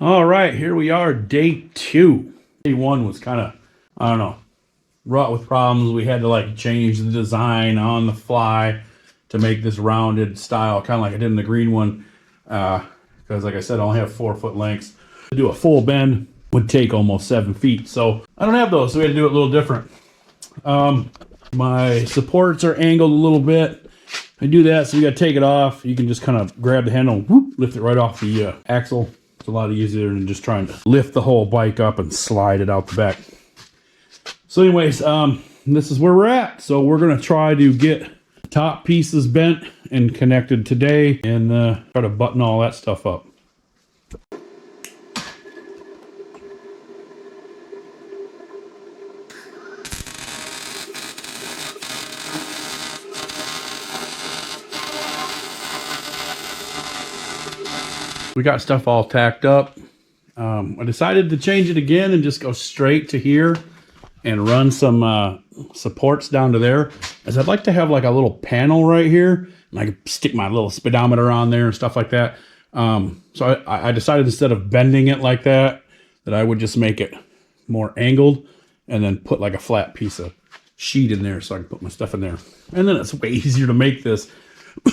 All right, here we are, day 2. Day 1 was kind of, I don't know, wrought with problems. We had to like change the design on the fly to make this rounded style, kind of like I did in the green one. Because like I said, I only have 4-foot lengths. To do a full bend would take almost 7 feet. So I don't have those, so we had to do it a little different. My supports are angled a little bit. I do that, so you got to take it off. You can just kind of grab the handle and whoop, lift it right off the axle. It's a lot easier than just trying to lift the whole bike up and slide it out the back. So anyways, this is where we're at. So we're going to try to get top pieces bent and connected today and try to button all that stuff up. We got stuff all tacked up. I decided to change it again and just go straight to here and run some supports down to there, as I'd like to have like a little panel right here and I could stick my little speedometer on there and stuff like that. So I decided instead of bending it like that, that I would just make it more angled and then put like a flat piece of sheet in there so I can put my stuff in there. And then it's way easier to make this.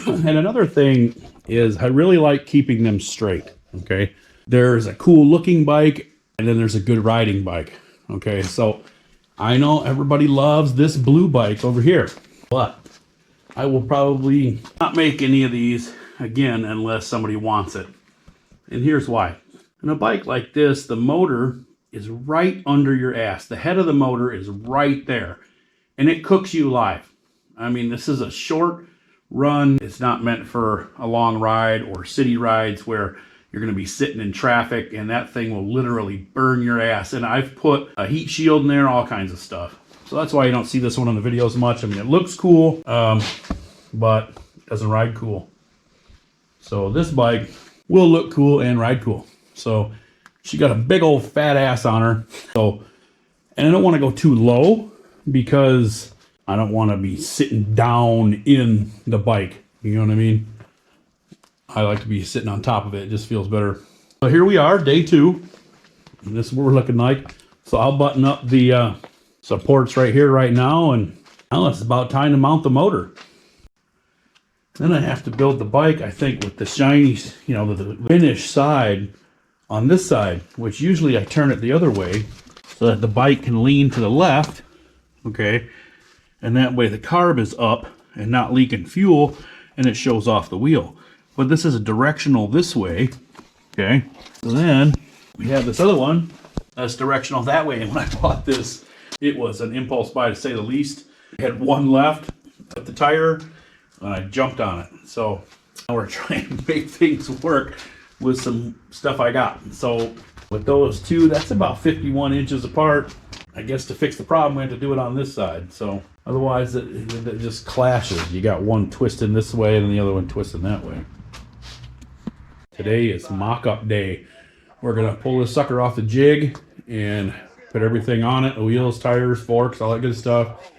And another thing is I really like keeping them straight, okay? There's a cool looking bike and then there's a good riding bike, okay? So I know everybody loves this blue bike over here, but I will probably not make any of these again unless somebody wants it. And here's why. In a bike like this, the motor is right under your ass. The head of the motor is right there and it cooks you live. I mean, this is a short run. It's not meant for a long ride or city rides where you're going to be sitting in traffic and that thing will literally burn your ass. And I've put a heat shield in there, all kinds of stuff. So that's why you don't see this one on the videos much. I mean, it looks cool, but it doesn't ride cool. So this bike will look cool and ride cool. So she got a big old fat ass on her. So, and I don't want to go too low because I don't want to be sitting down in the bike. You know what I mean? I like to be sitting on top of it. It just feels better. So here we are, day 2. And this is what we're looking like. So I'll button up the supports right here right now. And now it's about time to mount the motor. Then I have to build the bike, I think, with the shiny, you know, the finished side on this side, which usually I turn it the other way so that the bike can lean to the left. Okay. And that way the carb is up and not leaking fuel and it shows off the wheel. But this is a directional this way, okay? So then we have this other one that's directional that way. And when I bought this, it was an impulse buy to say the least. I had one left at the tire and I jumped on it. So now we're trying to make things work with some stuff I got. So with those two, that's about 51 inches apart. I guess to fix the problem, we have to do it on this side. So otherwise, it just clashes. You got one twisting this way and the other one twisting that way. Today is mock-up day. We're going to pull this sucker off the jig and put everything on it. The wheels, tires, forks, all that good stuff.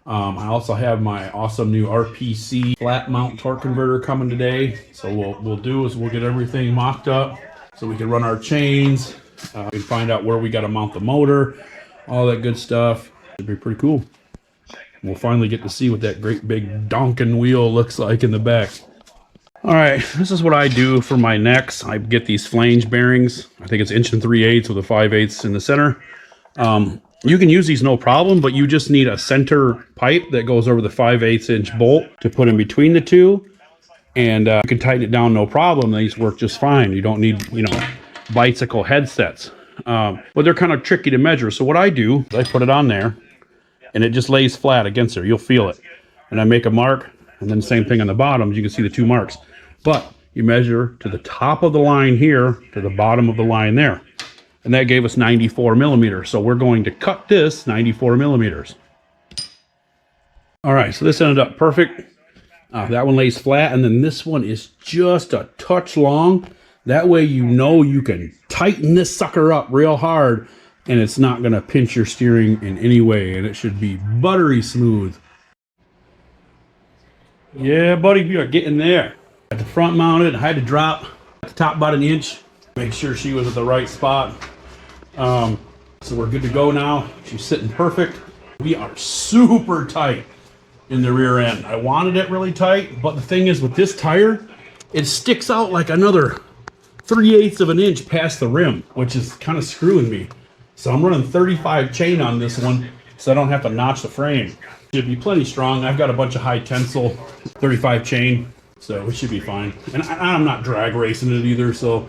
I also have my awesome new RPC flat mount torque converter coming today. So what we'll do is we'll get everything mocked up so we can run our chains. We can find out where we got to mount the motor. All that good stuff. Should be pretty cool. We'll finally get to see what that great big donkin wheel looks like in the back. All right, this is what I do for my necks. I get these flange bearings. I think it's 1 3/8 with a 5/8 in the center. You can use these no problem, but you just need a center pipe that goes over the 5/8 inch bolt to put in between the two. And you can tighten it down no problem. These work just fine. You don't need, you know, bicycle headsets. But they're kind of tricky to measure. So what I do is I put it on there and it just lays flat against there. You'll feel it. And I make a mark and then same thing on the bottom. You can see the 2 marks. But you measure to the top of the line here to the bottom of the line there. And that gave us 94 millimeters. So we're going to cut this 94 millimeters. All right, so this ended up perfect. That one lays flat and then this one is just a touch long. That way you know you can tighten this sucker up real hard and it's not going to pinch your steering in any way and it should be buttery smooth. Yeah, buddy, you are getting there. Got the front mounted. I had to drop the top about 1 inch Make sure she was at the right spot. So we're good to go now. She's sitting perfect. We are super tight in the rear end. I wanted it really tight, but the thing is with this tire, it sticks out like another 3/8 of an inch past the rim, which is kind of screwing me. So I'm running 35 chain on this one so I don't have to notch the frame. Should be plenty strong. I've got a bunch of high tensile 35 chain, so we should be fine. And I'm not drag racing it either, so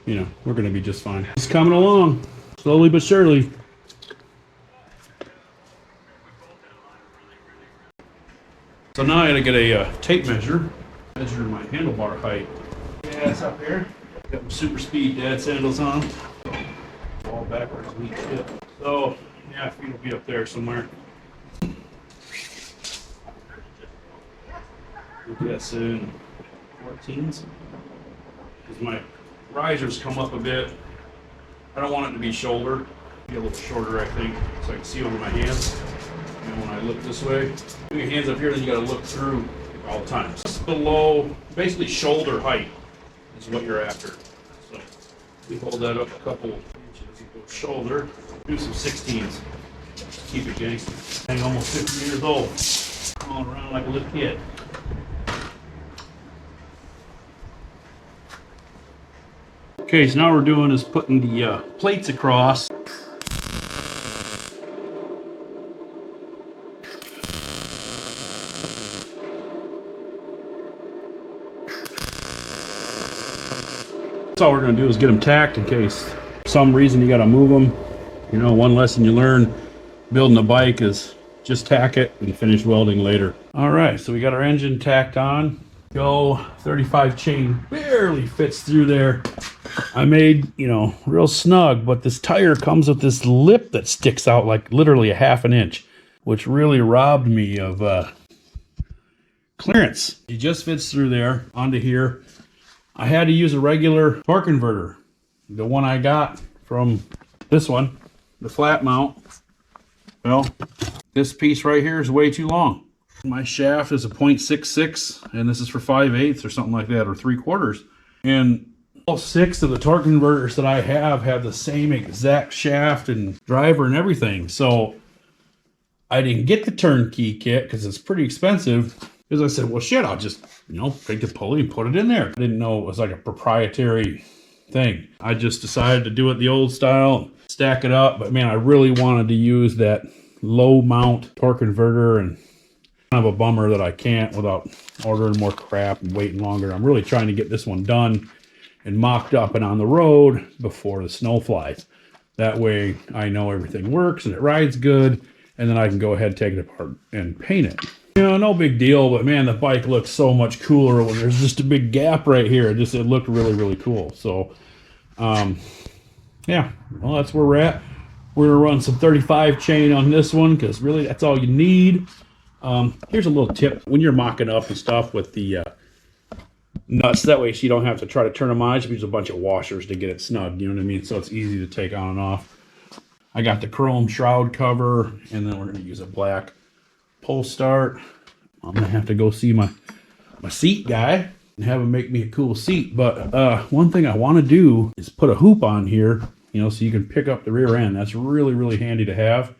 you know, we're gonna be just fine. It's coming along, slowly but surely. So now I gotta get a tape measure my handlebar height. Yeah, it's up here. Got my super speed dad sandals on. All backwards, neat shit. So, yeah, feet will be up there somewhere. Look at that soon. 14s. Because my risers come up a bit. I don't want it to be shoulder. Be a little shorter, I think, so I can see over my hands. And when I look this way, put your hands up here, then you gotta look through all the time. Just below, basically shoulder height is what you're after. So we hold that up a couple inches, go shoulder, do some 16s. Keep it gangster. I'm almost 50 years old, crawling around like a little kid. Okay, so now what we're doing is putting the plates across. That's all we're going to do is get them tacked in case for some reason you got to move them. You know, one lesson you learn building a bike is just tack it and finish welding later. All right, so we got our engine tacked on. Go 35 chain barely fits through there. I made, you know, real snug, but this tire comes with this lip that sticks out like literally a half an inch, which really robbed me of clearance. It just fits through there onto here. I had to use a regular torque converter. The one I got from this one, the flat mount. Well, this piece right here is way too long. My shaft is a 0.66 and this is for 5/8 or something like that, or 3/4. And all 6 of the torque converters that I have the same exact shaft and driver and everything. So I didn't get the turnkey kit because it's pretty expensive. Because I said, well, shit, I'll just, you know, take the pulley and put it in there. I didn't know it was like a proprietary thing. I just decided to do it the old style, stack it up. But man, I really wanted to use that low mount torque converter, and kind of a bummer that I can't without ordering more crap and waiting longer. I'm really trying to get this one done and mocked up and on the road before the snow flies. That way I know everything works and it rides good, and then I can go ahead and take it apart and paint it. You know, no big deal, but man, the bike looks so much cooler when there's just a big gap right here. It looked really, really cool. So, yeah, well, that's where we're at. We're gonna run some 35 chain on this one because really that's all you need. Here's a little tip when you're mocking up and stuff with the nuts. That way you don't have to try to turn them on. Just use a bunch of washers to get it snug. You know what I mean? So it's easy to take on and off. I got the chrome shroud cover, and then we're gonna use a black pull start. I'm gonna have to go see my seat guy and have him make me a cool seat. But one thing I want to do is put a hoop on here, you know, so you can pick up the rear end. That's really, really handy to have.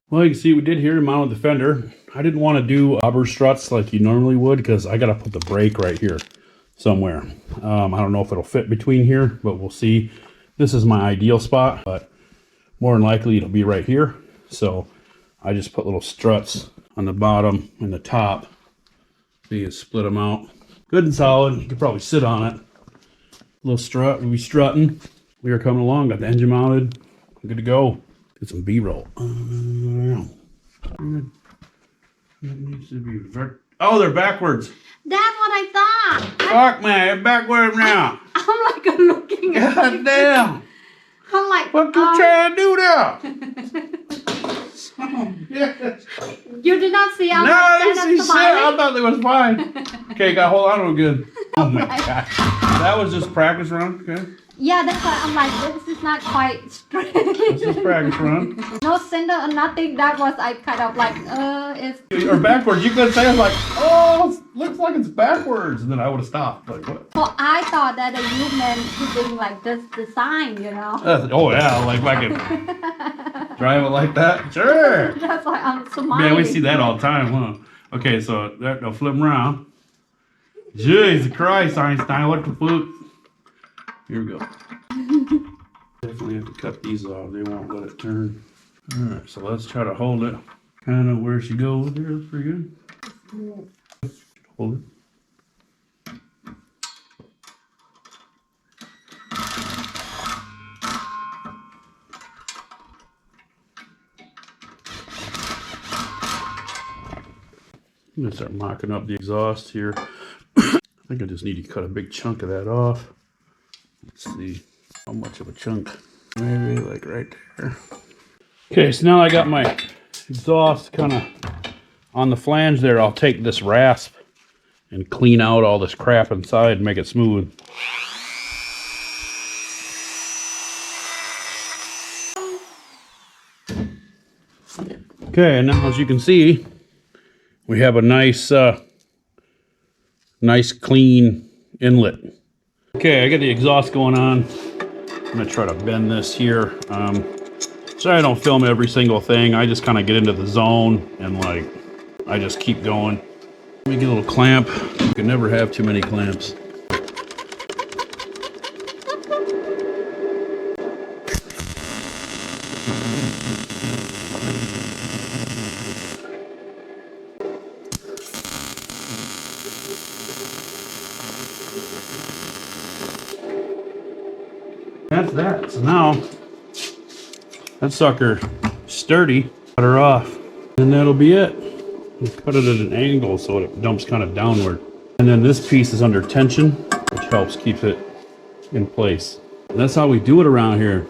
Well, you can see we did here to mount the fender. I didn't want to do rubber struts like you normally would because I got to put the brake right here somewhere. I don't know if it'll fit between here, but we'll see. This is my ideal spot, but more than likely it'll be right here. So I just put little struts on the bottom and the top. So you can split them out. Good and solid. You could probably sit on it. Little strut. We'll be strutting. We are coming along. Got the engine mounted. Good to go. Get some B-roll. Needs to be oh, they're backwards. That's what I thought. Fuck, man. They're backwards now. I'm like looking at God damn. I'm like, what you trying to do there? Yes. You did not see how No, I didn't see shit. I I thought it was fine. Okay, got hold on real good. Oh my god. That was just practice run. Okay. Yeah, that's why I'm like, this is not quite straight. This is practice run. No center or nothing. That was I kind of like, it's. Or backwards. You could say, I was like, oh, looks like it's backwards. And then I would have stopped. Like, what? So I thought that you meant keeping like this design, you know. Oh, yeah. Like, if I could drive it like that. Sure. That's why I'm smiling. Man, we see that all the time, huh? Okay, so they'll flip them around. Jesus Christ, Einstein, what the fuck? Here we go. Definitely have to cut these off. They won't let it turn. All right, so let's try to hold it kind of where she goes there. That's pretty good. Hold it. I'm gonna start mocking up the exhaust here. I think I just need to cut a big chunk of that off. Let's see how much of a chunk. Maybe like right there. Okay, so now I got my exhaust kind of on the flange there. I'll take this rasp and clean out all this crap inside and make it smooth. Okay, and now as you can see, we have a nice nice clean inlet. Okay, I got the exhaust going on. I'm gonna try to bend this here. So I don't film every single thing. I just kind of get into the zone and like, I just keep going. Let me get a little clamp. You can never have too many clamps. That's that. So now, that sucker sturdy. Cut her off. And that'll be it. We cut it at an angle so it dumps kind of downward. And then this piece is under tension, which helps keep it in place. And that's how we do it around here.